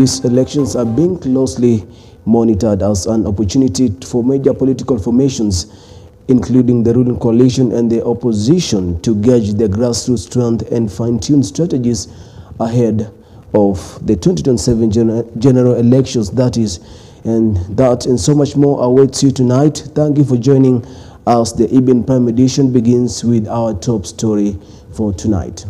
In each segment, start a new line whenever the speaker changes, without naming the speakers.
These elections are being closely monitored as an opportunity for major political formations, including the ruling coalition and the opposition, to gauge the grassroots strength and fine-tune strategies ahead of the 2027 general elections. That and so much more awaits you tonight. Thank you for joining us. The EBN Prime Edition begins with our top story for tonight.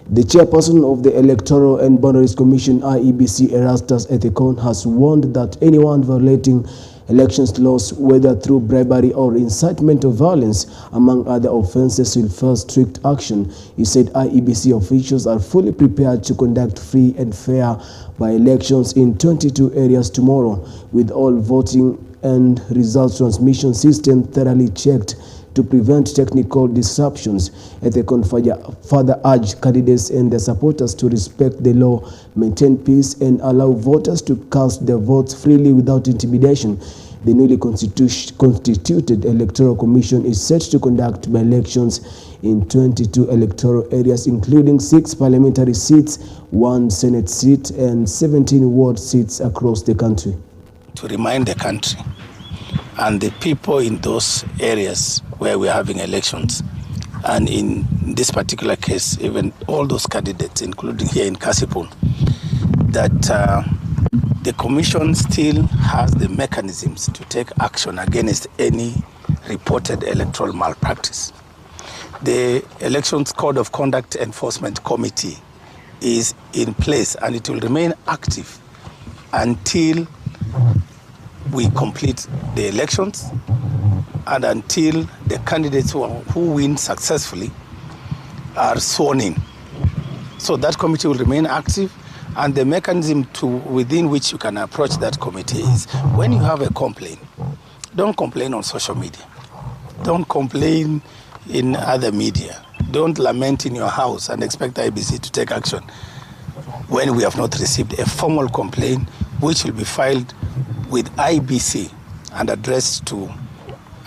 The chairperson of the Electoral and Boundaries Commission, IEBC, Erastus Ethekon, has warned that anyone violating elections laws, whether through bribery or incitement of violence, among other offenses, will face strict action. He said IEBC officials are fully prepared to conduct free and fair by-elections in 22 areas tomorrow, with all voting and results transmission systems thoroughly checked to prevent technical disruptions. Ethekon further urged candidates and their supporters to respect the law, maintain peace, and allow voters to cast their votes freely without intimidation. The newly constituted Electoral Commission is set to conduct by-elections in 22 electoral areas, including 6 parliamentary seats, 1 Senate seat, and 17 ward seats across the country.
To remind the country and the people in those areas where we're having elections, and in this particular case, even all those candidates, including here in Kasipul, that the Commission still has the mechanisms to take action against any reported electoral malpractice. The Elections Code of Conduct Enforcement Committee is in place, and it will remain active until we complete the elections and until the candidates who win successfully are sworn in. So that committee will remain active, and the mechanism within which you can approach that committee is when you have a complaint, don't complain on social media. Don't complain in other media. Don't lament in your house and expect IBC to take action when we have not received a formal complaint, which will be filed with IBC and addressed to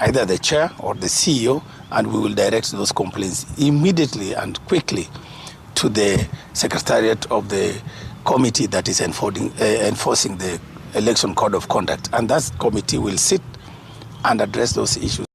either the chair or the CEO, and we will direct those complaints immediately and quickly to the secretariat of the committee that is enforcing the Election Code of Conduct, and that committee will sit and address those issues.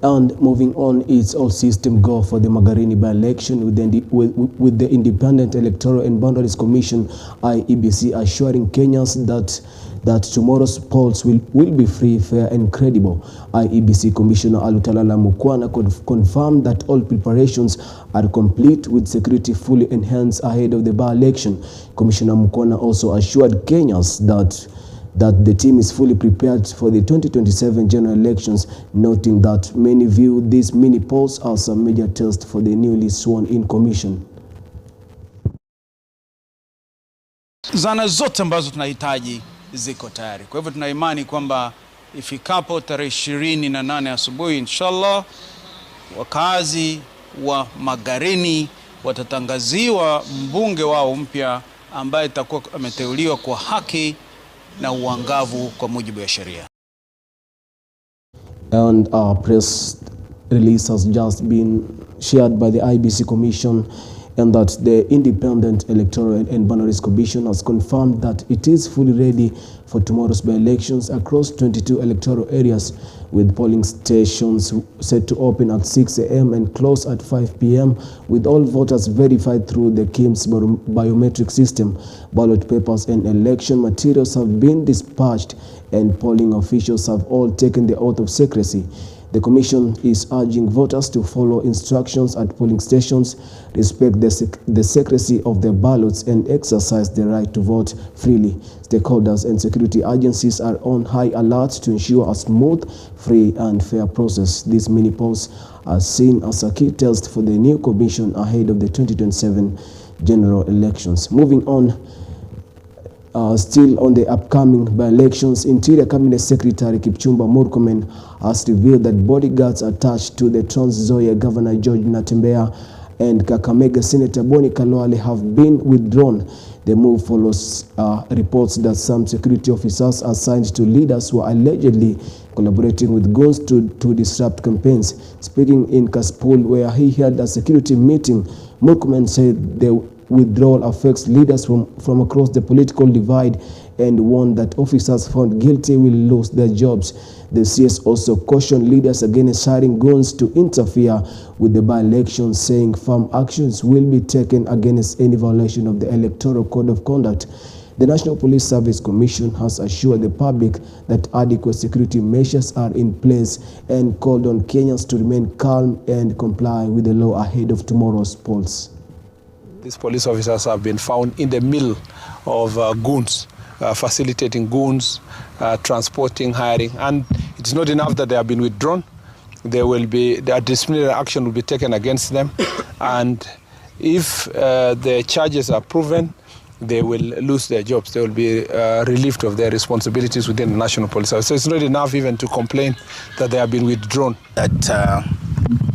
And moving on, it's all system go for the Magarini by-election, with the Independent Electoral and Boundaries Commission, IEBC, assuring Kenyans that tomorrow's polls will be free, fair, and credible. IEBC Commissioner Alutalala Mukwana confirmed that all preparations are complete, with security fully enhanced ahead of the by-election. Commissioner Mukwana also assured Kenyans that the team is fully prepared for the 2027 general elections, noting that many view these mini polls as a major test for the newly sworn-in commission.
Zana zote ambazo tunahitaji ziko tayari. Kwa hivyo tuna imani kwamba ifikapo tarehe 28 asubuhi, inshallah, wakazi wa Magarini watatangaziwa mbunge wao mpya ambaye atakuwa ameteuliwa kwa haki na uangavu kwa mujibu wa sheria.
And our press release has just been shared by the IEBC Commission, and that the Independent Electoral and Boundaries Commission has confirmed that it is fully ready for tomorrow's by-elections across 22 electoral areas, with polling stations set to open at 6 a.m. and close at 5 p.m., with all voters verified through the KIMS biometric system. Ballot papers and election materials have been dispatched, and polling officials have all taken the oath of secrecy. The Commission is urging voters to follow instructions at polling stations, respect the secrecy of their ballots, and exercise the right to vote freely. Stakeholders and security agencies are on high alert to ensure a smooth, free, and fair process. These mini polls are seen as a key test for the new Commission ahead of the 2027 general elections. Moving on, still on the upcoming by-elections, Interior Cabinet Secretary Kipchumba Murkomen has revealed that bodyguards attached to the Trans Nzoia Governor George Natembeya and Kakamega Senator Boni Khalwale have been withdrawn. The move follows reports that some security officers assigned to leaders were allegedly collaborating with goons to disrupt campaigns. Speaking in Kasipul, where he held a security meeting, Murkomen said withdrawal affects leaders from across the political divide and warned that officers found guilty will lose their jobs. The CS also cautioned leaders against hiring guns to interfere with the by-election, saying firm actions will be taken against any violation of the Electoral Code of Conduct. The National Police Service Commission has assured the public that adequate security measures are in place and called on Kenyans to remain calm and comply with the law ahead of tomorrow's polls.
These police officers have been found in the middle of goons, facilitating goons, transporting, hiring, and it's not enough that they have been withdrawn. The disciplinary action will be taken against them, and if the charges are proven, they will lose their jobs. They will be relieved of their responsibilities within the National Police Service. So it's not enough even to complain that they have been withdrawn.
That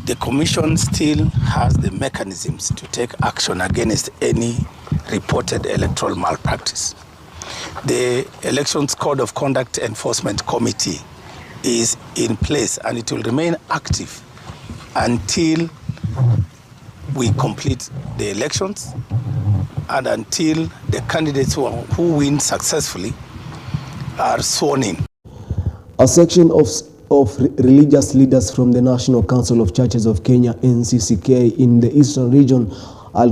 the Commission still has the mechanisms to take action against any reported electoral malpractice. The Elections Code of Conduct Enforcement Committee is in place, and it will remain active until we complete the elections and until the candidates who win successfully are sworn in.
A section of religious leaders from the National Council of Churches of Kenya, NCCK, in the Eastern region are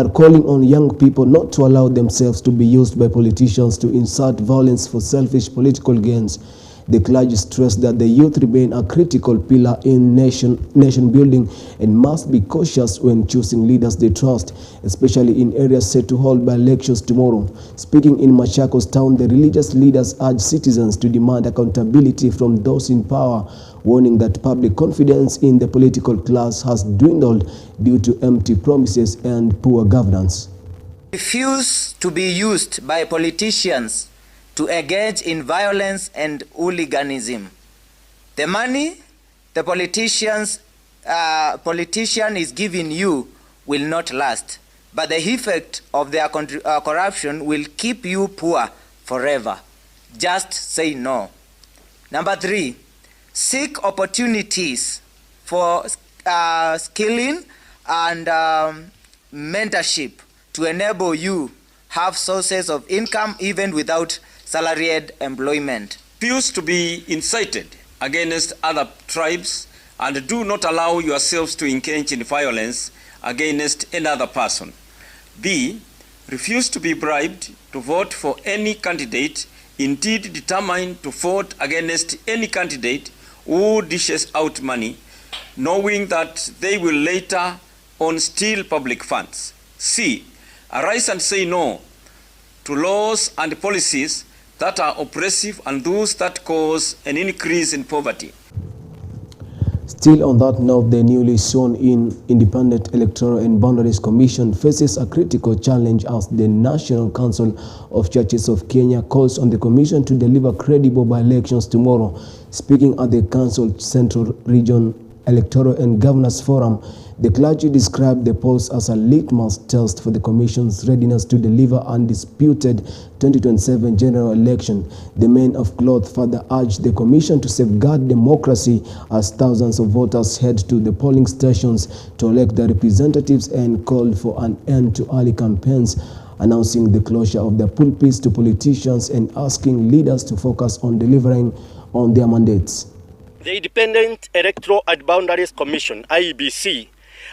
calling on young people not to allow themselves to be used by politicians to incite violence for selfish political gains. The clergy stress that the youth remain a critical pillar in nation building and must be cautious when choosing leaders they trust, especially in areas set to hold by elections tomorrow. Speaking in Machakos town, the religious leaders urge citizens to demand accountability from those in power, warning that public confidence in the political class has dwindled due to empty promises and poor governance.
Refuse to be used by politicians to engage in violence and hooliganism. The money the politician is giving you will not last, but the effect of their corruption will keep you poor forever. Just say no. Number 3, seek opportunities for skilling and mentorship to enable you have sources of income even without salaried employment.
Refuse to be incited against other tribes and do not allow yourselves to engage in violence against another person. B, refuse to be bribed to vote for any candidate, indeed determined to vote against any candidate who dishes out money, knowing that they will later on steal public funds. C, arise and say no to laws and policies that are oppressive and those that cause an increase in poverty.
Still on that note, the newly sworn-in Independent Electoral and Boundaries Commission faces a critical challenge as the National Council of Churches of Kenya calls on the Commission to deliver credible by-elections tomorrow. Speaking at the Council Central Region Electoral and Governors Forum, the clergy described the polls as a litmus test for the Commission's readiness to deliver undisputed 2027 general election. The men of cloth further urged the Commission to safeguard democracy as thousands of voters head to the polling stations to elect their representatives and called for an end to early campaigns, announcing the closure of their pulpits to politicians and asking leaders to focus on delivering on their mandates.
The Independent Electoral and Boundaries Commission, IEBC,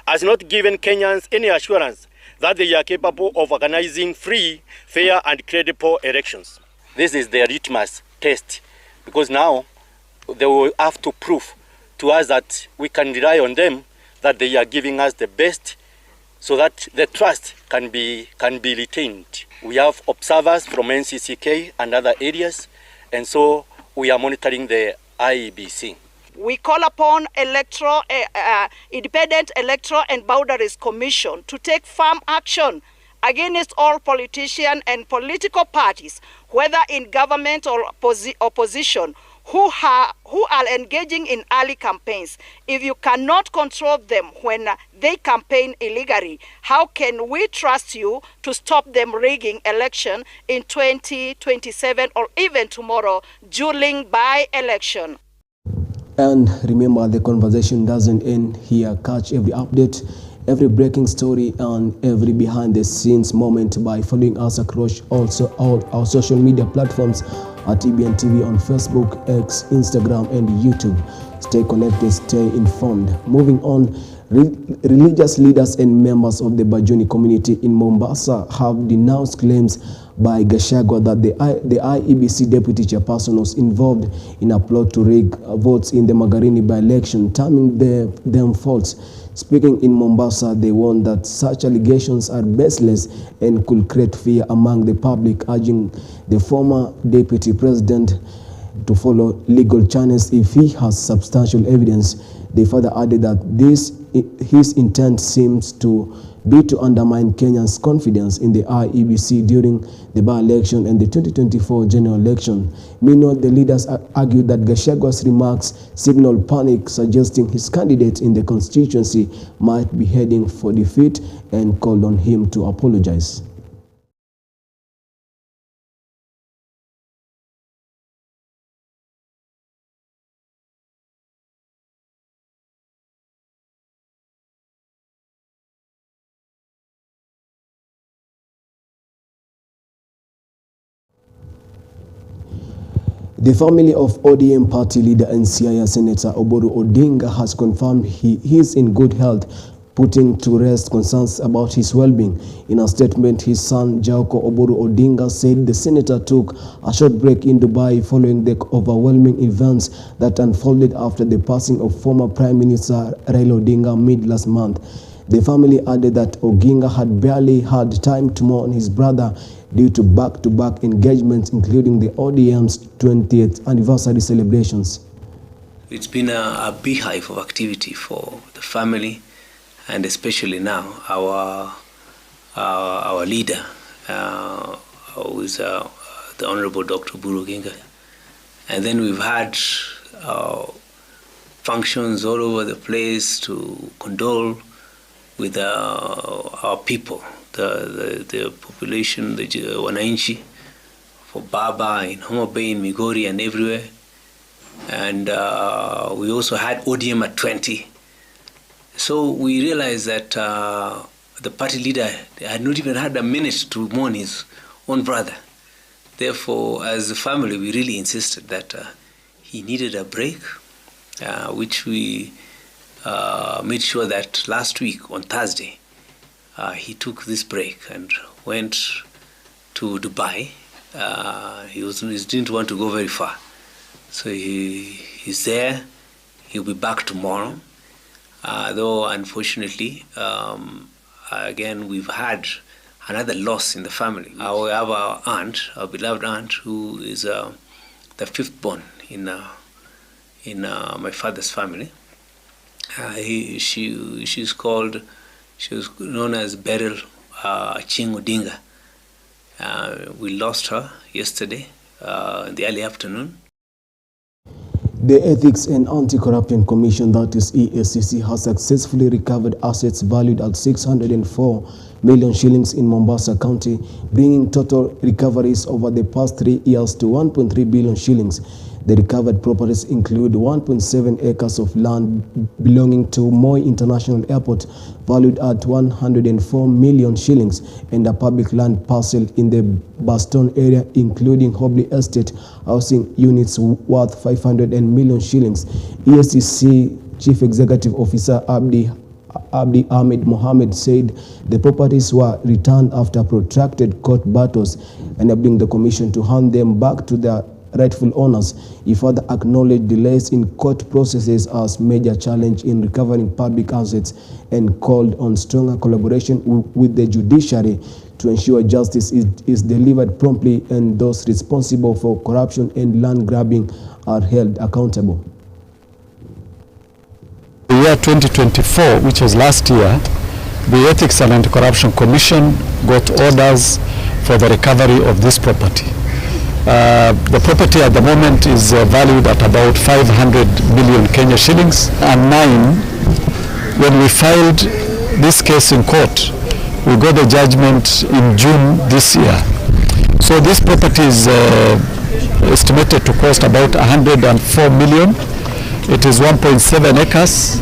has not given Kenyans any assurance that they are capable of organizing free, fair, and credible elections. This is their litmus test, because now they will have to prove to us that we can rely on them, that they are giving us the best, so that the trust can be retained. We have observers from NCCK and other areas, and so we are monitoring the IEBC.
We call upon Independent Electoral and Boundaries Commission to take firm action against all politicians and political parties, whether in government or opposition, who are engaging in early campaigns. If you cannot control them when they campaign illegally, how can we trust you to stop them rigging election in 2027 or even tomorrow during by-election?
And remember, the conversation doesn't end here. Catch every update every breaking story and every behind-the-scenes moment by following us across all our social media platforms at EBN TV on Facebook, X, Instagram, and YouTube. Stay connected, stay informed. Moving on, religious leaders and members of the Bajuni community in Mombasa have denounced claims by Gachagua that the IEBC deputy chairperson was involved in a plot to rig votes in the Magarini by-election, terming them false. Speaking in Mombasa, they warned that such allegations are baseless and could create fear among the public, urging the former deputy president to follow legal channels if he has substantial evidence. They further added that his intent seems to be to undermine Kenyans' confidence in the IEBC during the by-election and the 2024 general election. Meanwhile, the leaders argued that Gachagua's remarks signal panic, suggesting his candidate in the constituency might be heading for defeat, and called on him to apologize. The family of ODM party leader and Siaya Senator Oburu Odinga has confirmed he is in good health, putting to rest concerns about his well-being. In a statement, his son Jaoko Oburu Odinga said the senator took a short break in Dubai following the overwhelming events that unfolded after the passing of former Prime Minister Raila Odinga mid last month. The family added that Odinga had barely had time to mourn his brother due to back-to-back engagements, including the ODM's 20th anniversary celebrations.
It's been a beehive of activity for the family, and especially now our leader, who is the Honorable Dr. Oburu Odinga. And then we've had functions all over the place to condole with our people, the population, the wananchi, for Baba in Homa Bay, in Migori, and everywhere. And we also had ODM at 20. So we realized that the party leader had not even had a minute to mourn his own brother. Therefore, as a family, we really insisted that he needed a break, which we made sure that last week on Thursday, he took this break and went to Dubai. He didn't want to go very far. So he's there. He'll be back tomorrow. Though, unfortunately, again, we've had another loss in the family. We have our aunt, our beloved aunt, who is the fifth born in my father's family. She was known as Beryl Ching Odinga. We lost her yesterday in the early afternoon.
The Ethics and Anti-Corruption Commission, that is EACC, has successfully recovered assets valued at 604 million shillings in Mombasa County, bringing total recoveries over the past 3 years to 1.3 billion shillings. The recovered properties include 1.7 acres of land belonging to Moi International Airport, valued at 104 million shillings, and a public land parcel in the Baston area, including Hobley Estate, housing units worth 500 million shillings. EACC Chief Executive Officer Abdi Ahmed Mohammed said the properties were returned after protracted court battles, enabling the commission to hand them back to their rightful owners. He further acknowledged delays in court processes as major challenge in recovering public assets and called on stronger collaboration with the judiciary to ensure justice is delivered promptly and those responsible for corruption and land grabbing are held accountable.
The year 2024, which was last year, the Ethics and Anti-Corruption Commission got orders for the recovery of this property. The property at the moment is valued at about 500 million Kenya shillings. And 9, when we filed this case in court, we got the judgment in June this year. So this property is estimated to cost about 104 million. It is 1.7 acres.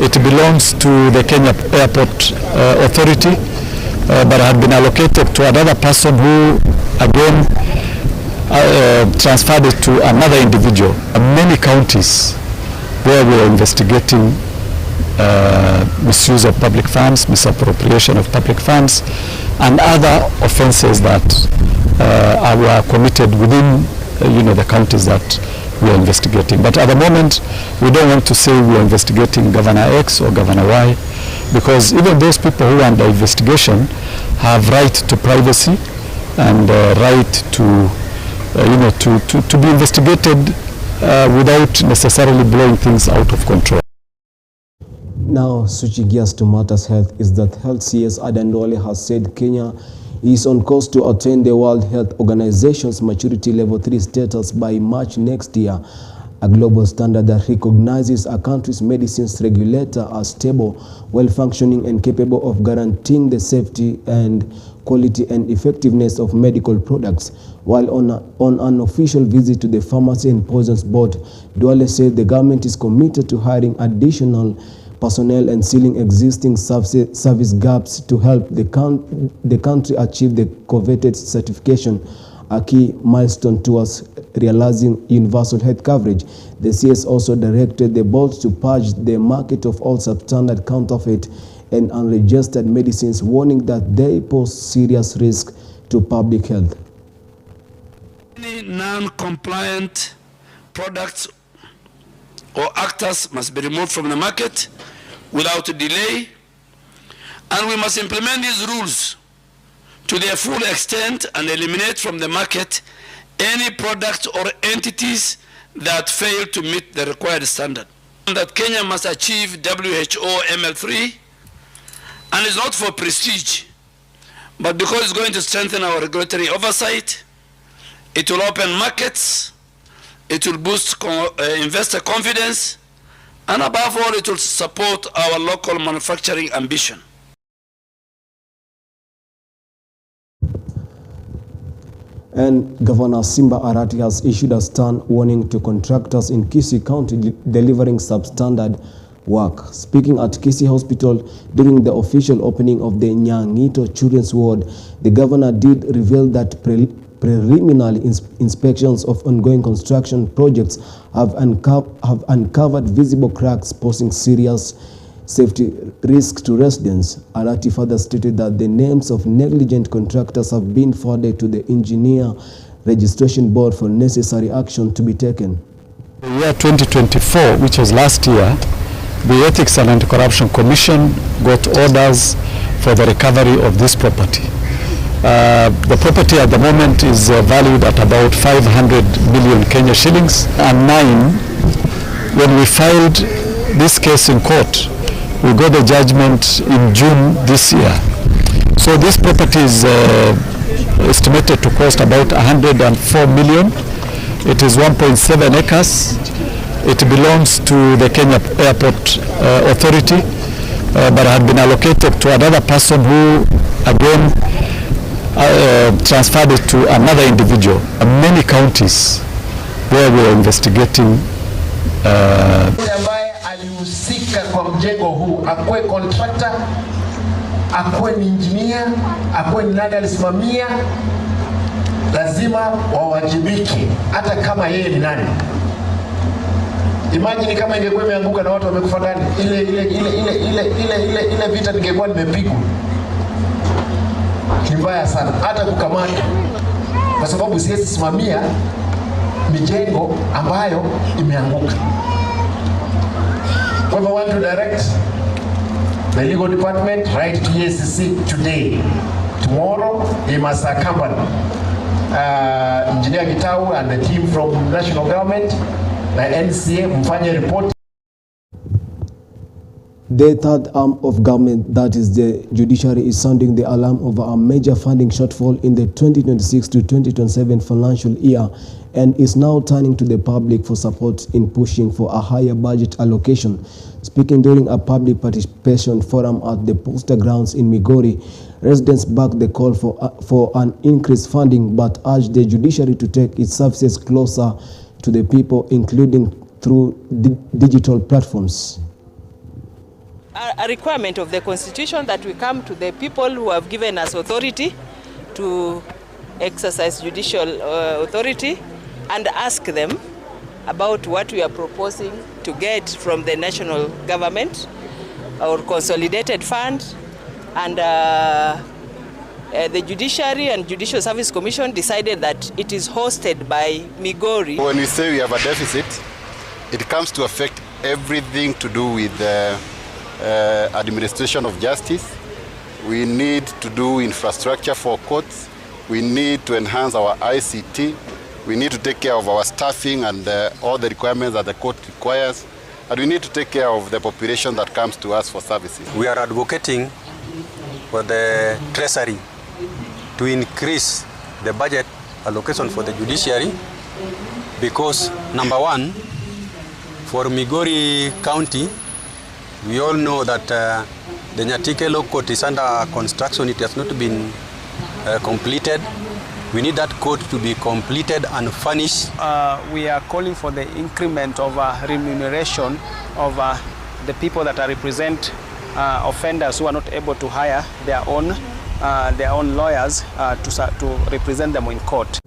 It belongs to the Kenya Airport Authority, but had been allocated to another person who again transferred it to another individual. Many counties where we are investigating misuse of public funds, misappropriation of public funds, and other offences that were committed within the counties that we are investigating. But at the moment, we don't want to say we are investigating Governor X or Governor Y, because even those people who are under investigation have right to privacy and right to to be investigated without necessarily blowing things out of control.
Now, switching gears to matters health, is that Health CS Adan Duale has said Kenya is on course to attain the World Health Organization's maturity level 3 status by March next year, a global standard that recognizes a country's medicines regulator as stable, well-functioning and capable of guaranteeing the safety and quality and effectiveness of medical products. While on an official visit to the Pharmacy and Poisons Board, Duale said the government is committed to hiring additional personnel and sealing existing service gaps to help the country achieve the coveted certification, a key milestone towards realizing universal health coverage. The CS also directed the board to purge the market of all substandard, counterfeit and unregistered medicines, warning that they pose serious risk to public health.
Any non-compliant products or actors must be removed from the market without delay, and we must implement these rules to their full extent and eliminate from the market any products or entities that fail to meet the required standard. That Kenya must achieve WHO ML3, and it's not for prestige, but because it's going to strengthen our regulatory oversight. It will open markets, it will boost investor confidence, and above all, it will support our local manufacturing ambition.
And Governor Simba Arati has issued a stern warning to contractors in Kayesi County delivering substandard work. Speaking at Kayesi Hospital during the official opening of the Nyangito Children's Ward, the governor did reveal that preliminary inspections of ongoing construction projects have uncovered visible cracks posing serious safety risks to residents. Arati further stated that the names of negligent contractors have been forwarded to the Engineer Registration Board for necessary action to be taken.
The year 2024, which was last year, the Ethics and Anti-Corruption Commission got orders for the recovery of this property. The property at the moment is valued at about 500 million Kenya shillings. And 9, when we filed this case in court, we got the judgment in June this year. So this property is estimated to cost about 104 million. It is 1.7 acres. It belongs to the Kenya Airport Authority, but had been allocated to another person who again transferred it to another individual. Many counties where we are investigating
ambaye alihusika kwa mjengo huu, akuwe contractor, akuwe ni engineer, akuwe ni nani alisimamia, lazima wawajibike hata kama yeye ni nani. Imagine kama ingekuwa imeanguka na watu wamekufa ndani, ile vita ningekuwa nimepigwa. Ni mbaya sana hata kukamata, kwa sababu siwezi simamia mijengo ambayo imeanguka. We want to direct the legal department right to EACC today. Tomorrow they must accompany Engineer Gitau and the team from national government, the NCA, mfanye report.
The third arm of government, that is the judiciary, is sounding the alarm over a major funding shortfall in the 2026 to 2027 financial year and is now turning to the public for support in pushing for a higher budget allocation. Speaking during a public participation forum at the Poster Grounds in Migori, residents backed the call for an increased funding but urged the judiciary to take its services closer to the people, including through digital platforms.
a requirement of the Constitution that we come to the people who have given us authority to exercise judicial authority and ask them about what we are proposing to get from the national government, our consolidated fund, and the Judiciary and Judicial Service Commission decided that it is hosted by Migori.
When we say we have a deficit, it comes to affect everything to do with the administration of justice. We need to do infrastructure for courts. We need to enhance our ICT. We need to take care of our staffing and all the requirements that the court requires. And we need to take care of the population that comes to us for services.
We are advocating for the Treasury to increase the budget allocation for the judiciary because, number one, for Migori County, we all know that the Nyatike Law Court is under construction. It has not been completed. We need that court to be completed and furnished.
We are calling for the increment of remuneration of the people that represent offenders who are not able to hire their own lawyers to represent them in court.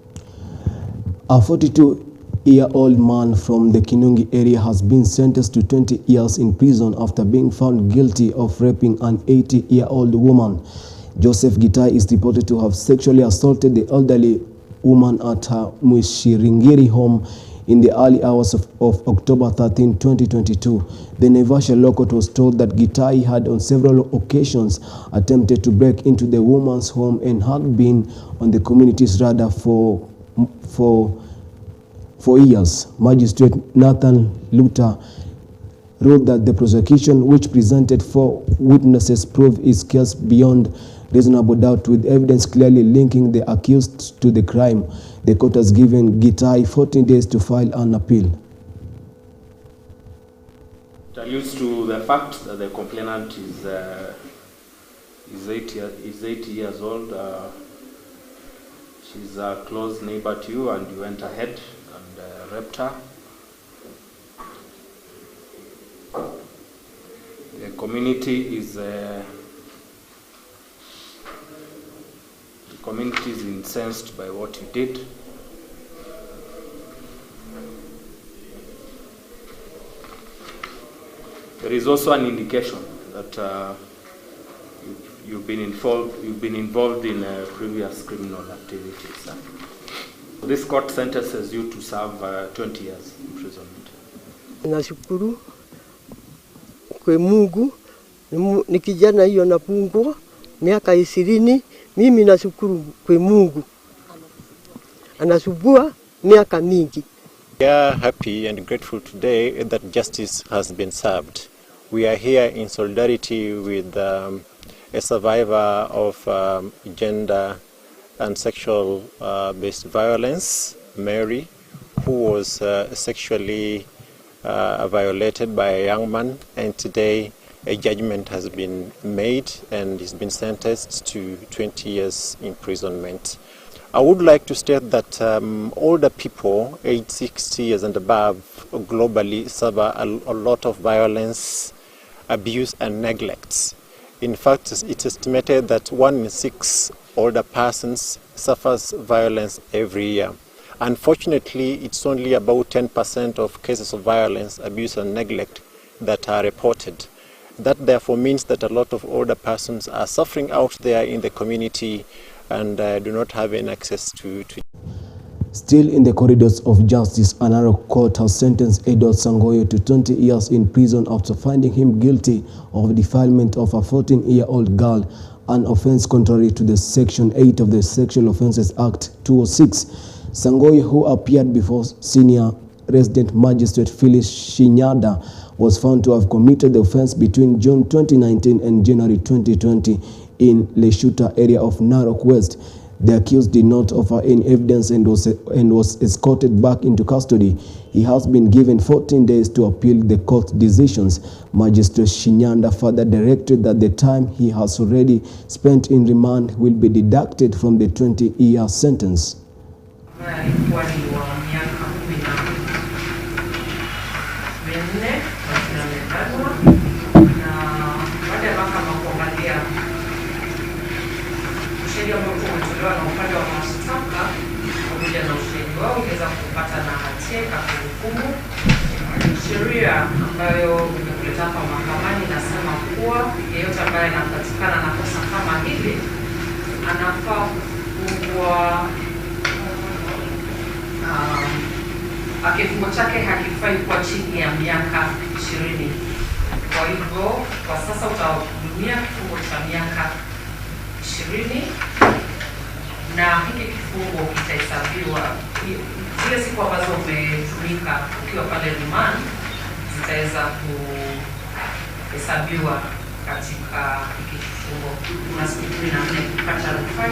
A 42-year-old man from the Kinungi area has been sentenced to 20 years in prison after being found guilty of raping an 80-year-old woman. Joseph Gitai is reported to have sexually assaulted the elderly woman at her Mushiringiri home in the early hours of October 13, 2022. The Naivasha Law Court was told that Gitai had on several occasions attempted to break into the woman's home and had been on the community's radar for years. Magistrate Nathan Luther wrote that the prosecution, which presented 4 witnesses, proved its case beyond reasonable doubt with evidence clearly linking the accused to the crime. The court has given Gitai 14 days to file an appeal.
It alludes to the fact that the complainant is 80 years old. She's a close neighbor to you, and you went ahead and raped her. The community is incensed by what you did. There is also an indication that you've been involved in previous criminal activities. This court sentences you to serve 20 years imprisonment.
Nashukuru kwa Mungu, ni kijana hiyo napungwa miaka 20. Mimi nashukuru kwa Mungu anasubua miaka mingi.
We are happy and grateful today that justice has been served. We are here in solidarity with a survivor of gender and sexual based violence, Mary, who was sexually violated by a young man, and today a judgment has been made and he's been sentenced to 20 years imprisonment. I would like to state that older people, aged 60 years and above, globally suffer a lot of violence, abuse and neglect. In fact, it's estimated that 1 in 6 older persons suffers violence every year. Unfortunately, it's only about 10% of cases of violence, abuse and neglect that are reported. That therefore means that a lot of older persons are suffering out there in the community and do not have any access to.
Still in the corridors of justice, another court has sentenced Edward Sangoyo to 20 years in prison after finding him guilty of defilement of a 14-year-old girl, an offense contrary to the Section 8 of the Sexual Offences Act 2006. Sangoyo, who appeared before Senior Resident Magistrate Phyllis Shinyada, was found to have committed the offense between June 2019 and January 2020 in Leshuta area of Narok West. The accused did not offer any evidence and was escorted back into custody. He has been given 14 days to appeal the court's decisions. Magistrate Shinyanda further directed that the time he has already spent in remand will be deducted from the 20-year sentence.
kutolewa na upande wa mashtaka pamoja na ushahidi wao uliweza kupata na hatia ikahukumu. Sheria ambayo imekuleta hapa mahakamani inasema kuwa yeyote ambaye anapatikana na kosa kama hili anafaa kufungwa, kifungo chake hakifai kuwa chini ya miaka 20. Kwa hivyo kwa sasa utahudumia kifungo cha miaka 20 na hiki kifungo kitahesabiwa, zile siku ambazo umetumika ukiwa pale remand zitaweza kuhesabiwa katika hiki kifungo. Kuna siku 14 kupata rufaa.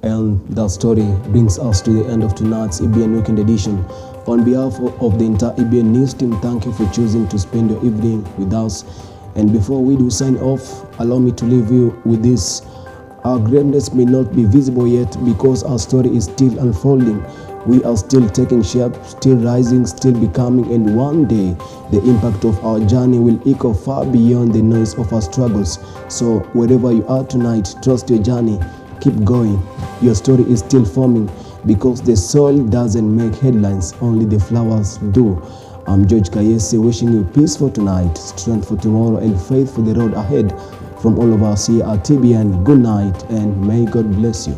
And that story brings us to the end of tonight's EBN Weekend Edition. On behalf of the entire EBN News team, thank you for choosing to spend your evening with us. And before we do sign off, allow me to leave you with this. Our greatness may not be visible yet because our story is still unfolding. We are still taking shape, still rising, still becoming, and one day the impact of our journey will echo far beyond the noise of our struggles. So wherever you are tonight, trust your journey. Keep going. Your story is still forming because the soil doesn't make headlines, only the flowers do. I'm George Kayesi, wishing you peace for tonight, strength for tomorrow, and faith for the road ahead. From all of us here at EBN, good night and may God bless you.